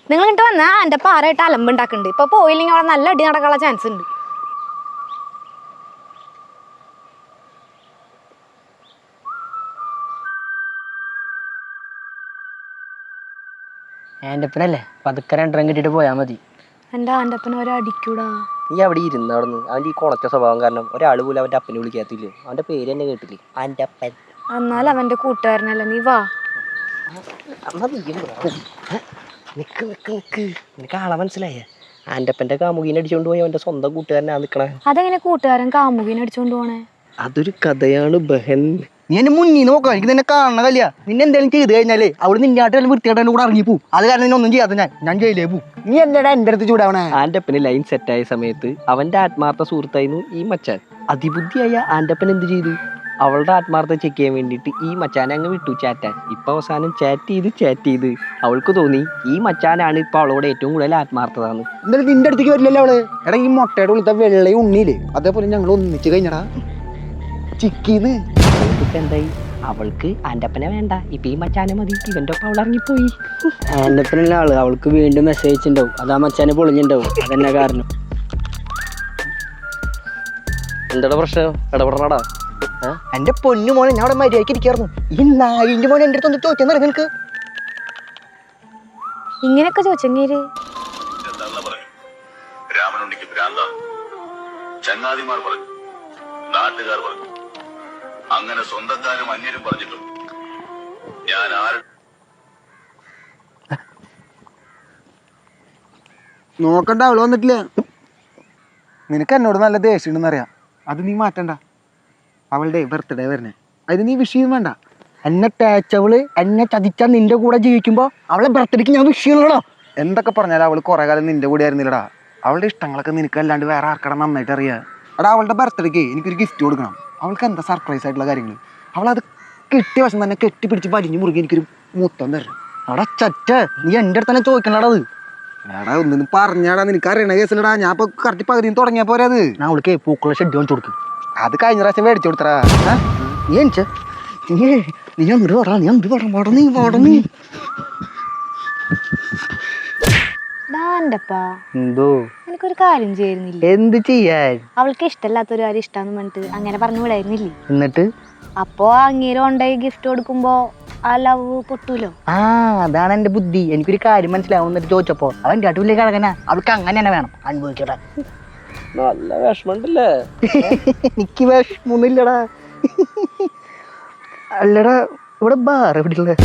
നിങ്ങൾ ഇങ്ങോട്ട് വന്നാൽ എൻ്റെ പാറയിട്ട് അലമ്പുണ്ടാക്കുന്നുണ്ട്. ഇപ്പൊ പോയില്ലെങ്കിൽ അവിടെ നല്ല അടി നടക്കാനുള്ള ചാൻസ് ഉണ്ട്. ആൻ്റപ്പനല്ലേ പതുക്കെ രണ്ടെണ്ണം കിട്ടിയിട്ട് പോയാൽ മതി. എൻ്റെ ആൻ്റപ്പനെ ഒരടിക്കൂടാ. നീ അവിടെ ഇരുന്ന് അവിടെ അവൻ്റെ ഈ കുണച്ച സ്വഭാവം കാരണം ഒരാൾ പോലും അവൻ്റെ അപ്പനെ വിളിക്കാത്തില്ലേ. അവൻ്റെ പേര് തന്നെ കേട്ടില്ലേ, ആൻ്റെ അപ്പൻ. എന്നാൽ അവൻ്റെ കൂട്ടുകാരനല്ല. നീ വാ. നിക്ക് നിക്ക് നിക്ക്, നിനക്ക് ആളെ മനസ്സിലായ? ആൻ്റെ അപ്പൻ്റെ കാമുകീനെ അടിച്ചുകൊണ്ട് പോയി അവൻ്റെ സ്വന്തം കൂട്ടുകാരനാ നിൽക്കണേ. അതെങ്ങനെ കൂട്ടുകാരൻ കാമുകീനെ അടിച്ചോണ്ട് പോണേ? അതൊരു കഥയാണ് ബഹൻ. നീ എന്നെ മുന്നിൽ നോക്കാം, എനിക്ക് നിന്നെ കാണണ കല്യ. നിന്നെ എന്തെങ്കിലും ചെയ്ത് കഴിഞ്ഞാലേ അവിടെ നിന്നാട്ട് വല്ല വൃത്തിയായിട്ട് കൂടെ ഇറങ്ങി പോവും. അത് കാരണം ഒന്നും ചെയ്യാതെ ഞാൻ ജയിലേ പോവും. നീ എന്നടാ എൻ്റെ അടുത്ത് ചൂടാവണേ? ആൻ്റെ അപ്പന് ലൈൻ സെറ്റായ സമയത്ത് അവൻ്റെ ആത്മാർത്ഥ സുഹൃത്തായിരുന്നു ഈ മച്ചാൻ. അതിബുദ്ധിയായ ആൻ്റെ അപ്പൻ എന്ത് ചെയ്തു? അവളുടെ ആത്മാർത്ഥ ചെക്ക് ചെയ്യാൻ വേണ്ടിയിട്ട് ഈ മച്ചാനെ അങ്ങ് വിട്ടു ചാറ്റാൻ. ഇപ്പം അവസാനം ചാറ്റ് ചെയ്ത് അവൾക്ക് തോന്നി ഈ മച്ചാനാണ് ഇപ്പം അവളോട് ഏറ്റവും കൂടുതൽ ആത്മാർത്ഥതാണ്. എന്തായാലും നിന്റെ അടുത്തേക്ക് വരില്ലല്ലോ അവള്. എടാ ഈ മുട്ടയുടെ ഉള്ളത്തെ വെള്ളയും ഉണ്ണിയില്ലേ, അതേപോലെ ഞങ്ങൾ ഒന്നിച്ച് കഴിഞ്ഞടാ ചിക്കിന്ന്. ഇപ്പം എന്തായി? അവൾക്ക് ആൻ്റപ്പനെ വേണ്ട, ഇപ്പം ഈ മച്ചാനെ മതി. ഇവൻ്റെ ഒപ്പം അവൾ ഇറങ്ങിപ്പോയി. ആൻ്റപ്പനുള്ള ആള് അവൾക്ക് വീണ്ടും മെസ്സേജ് അയച്ചിട്ടുണ്ടാവും. അതാ മച്ചാനെ പൊളിഞ്ഞിട്ടുണ്ടാവും. അതെന്നാ കാരണം? എന്താ പ്രശ്നം? ഇടപെടണടാ. എന്റെ പൊന്നു മോനെ, ഞാൻ അവിടെ മര്യാദയ്ക്ക് ഇരിക്കായിരുന്നു. ഈ നായിന്റെ മോനെ എൻ്റെ അടുത്ത് ചോദിച്ചാൽ നിനക്ക് ഇങ്ങനെയൊക്കെ ചോദിച്ചെങ്ങേര് രാമനുണ്ണിക്ക് ഭ്രാന്ത, ചങ്ങാതിമാർ പറഞ്ഞു, നാട്ടുകാർ പറഞ്ഞു, അങ്ങനെ സ്വന്തക്കാരും അന്യരും പറഞ്ഞിട്ടും ഞാൻ നോക്കണ്ട. അവള് വന്നിട്ടില്ല. നിനക്ക് എന്നോട് നല്ല ദേഷ്യമുണ്ടെന്നറിയാം. അത് നീ മാറ്റണ്ട. അവളുടെ ബർത്ത്ഡേ വരണേ, അതിന് നീ വിഷയം വേണ്ട. എന്നെ തേച്ചവള് എന്നെ ചതിച്ചാ നിന്റെ കൂടെ ജീവിക്കുമ്പോ അവളെ ബർത്ത്ഡേക്ക് ഞാൻ വിഷയമുള്ളോ? എന്തൊക്കെ പറഞ്ഞാലും അവള് കുറെ കാലം നിന്റെ കൂടെ ആയിരുന്നില്ലടാ. അവളുടെ ഇഷ്ടങ്ങളൊക്കെ നിനക്ക് അല്ലാണ്ട് വേറെ ആർക്കട നന്നായിട്ട് അറിയാം. എടാ അവളുടെ ബർത്ത്ഡേക്ക് എനിക്കൊരു ഗിഫ്റ്റ് കൊടുക്കണം. അവൾക്ക് എന്താ സർപ്രൈസ് ആയിട്ടുള്ള കാര്യങ്ങൾ. അവളത് കെട്ടിയ വശം തന്നെ കെട്ടിപ്പിടിച്ച് വലിഞ്ഞു മുറുകി എനിക്കൊരു മുത്തം തരണം. അവിടെ ചറ്റ നീ എൻ്റെ അടുത്ത് തന്നെ ചോദിക്കണടാ. അത് എടാ ഒന്നും പറഞ്ഞാടാ, നിനക്ക് അറിയണ കേസിലടാ. ഞാൻ ഇപ്പൊ കറക്റ്റ് പകുതിയും തുടങ്ങിയ പോരെ. അത് ഞാൻ അവൾക്ക് പൂക്കള ഷെഡ് വാങ്ങിച്ചു കൊടുക്കും. അത് കഴിഞ്ഞ പ്രാവശ്യം മേടിച്ചു കൊടുത്തടാ. നീ എനിച്ച നീ അങ്ങോട്ട് പറ, നീ അങ്ങോട്ട് പറ, നീ പാട. എന്തോ എനിക്കൊരു കാര്യം ചെയ്യുന്നില്ല. എന്ത് ചെയ്യാൻ? അവൾക്ക് ഇഷ്ടമല്ലാത്തൊരു കാര്യം ഇഷ്ടാന്ന് പറഞ്ഞിട്ട് അങ്ങനെ പറഞ്ഞു വിടായിരുന്നില്ലേ? എന്നിട്ട് അപ്പോ അങ്ങേരം ഉണ്ടായി ഗിഫ്റ്റ് കൊടുക്കുമ്പോ ആ ലവ് പൊട്ടൂലോ. അതാണ് എന്റെ ബുദ്ധി. എനിക്കൊരു കാര്യം മനസ്സിലാവും. എന്നിട്ട് ചോദിച്ചപ്പോ അവൻ്റെ അടിപൊളി കിഴക്കനാ. അവൾക്ക് അങ്ങനെ തന്നെ വേണം. അനുഭവിക്കട്ടെ. നല്ല വിഷമമുണ്ടല്ലേ? എനിക്ക് വിഷമൊന്നുമില്ലടാ. അല്ലടാ, ഇവിടെ ബാർ എവിടെയുള്ള?